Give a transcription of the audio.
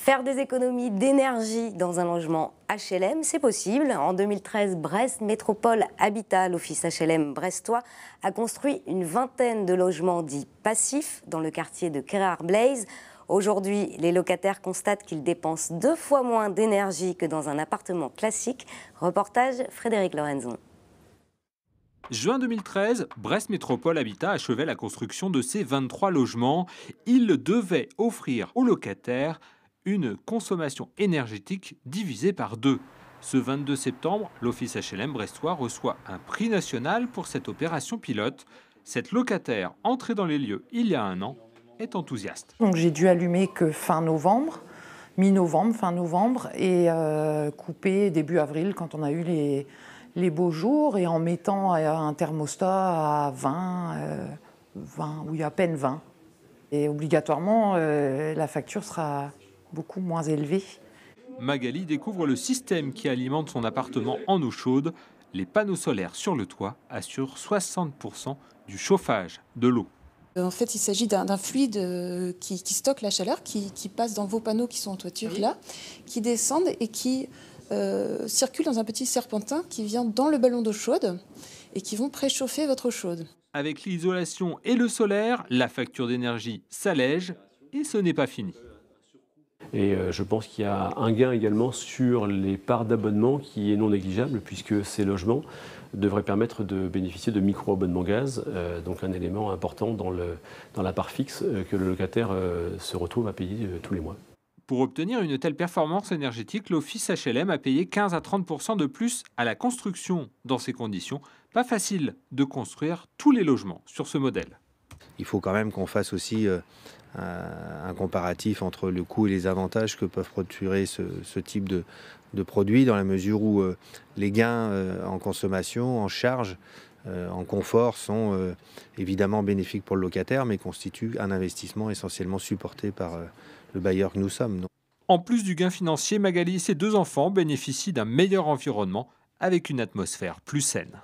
Faire des économies d'énergie dans un logement HLM, c'est possible. En 2013, Brest Métropole Habitat, l'office HLM brestois, a construit une vingtaine de logements dits passifs dans le quartier de Quérard-Blaise. Aujourd'hui, les locataires constatent qu'ils dépensent 2 fois moins d'énergie que dans un appartement classique. Reportage Frédéric Lorenzon. Juin 2013, Brest Métropole Habitat achevait la construction de ses 23 logements. Il devait offrir aux locataires une consommation énergétique divisée par 2. Ce 22 septembre, l'office HLM brestois reçoit un prix national pour cette opération pilote. Cette locataire, entrée dans les lieux il y a 1 an, est enthousiaste. Donc j'ai dû allumer que fin novembre, mi-novembre, fin novembre, et couper début avril quand on a eu les beaux jours, et en mettant un thermostat à 20, oui, à peine 20. Et obligatoirement, la facture sera beaucoup moins élevée. Magali découvre le système qui alimente son appartement en eau chaude. Les panneaux solaires sur le toit assurent 60% du chauffage de l'eau. En fait, il s'agit d'un fluide qui stocke la chaleur, qui passe dans vos panneaux qui sont en toiture là, qui descendent et qui circulent dans un petit serpentin qui vient dans le ballon d'eau chaude et qui vont préchauffer votre eau chaude. Avec l'isolation et le solaire, la facture d'énergie s'allège et ce n'est pas fini. Et je pense qu'il y a un gain également sur les parts d'abonnement qui est non négligeable, puisque ces logements devraient permettre de bénéficier de micro-abonnements gaz, donc un élément important dans la part fixe que le locataire se retrouve à payer tous les mois. Pour obtenir une telle performance énergétique, l'office HLM a payé 15 à 30% de plus à la construction. Dans ces conditions, pas facile de construire tous les logements sur ce modèle. Il faut quand même qu'on fasse aussi un comparatif entre le coût et les avantages que peuvent procurer ce type de produit, dans la mesure où les gains en consommation, en charge, en confort sont évidemment bénéfiques pour le locataire, mais constituent un investissement essentiellement supporté par le bailleur que nous sommes. En plus du gain financier, Magali et ses 2 enfants bénéficient d'un meilleur environnement avec une atmosphère plus saine.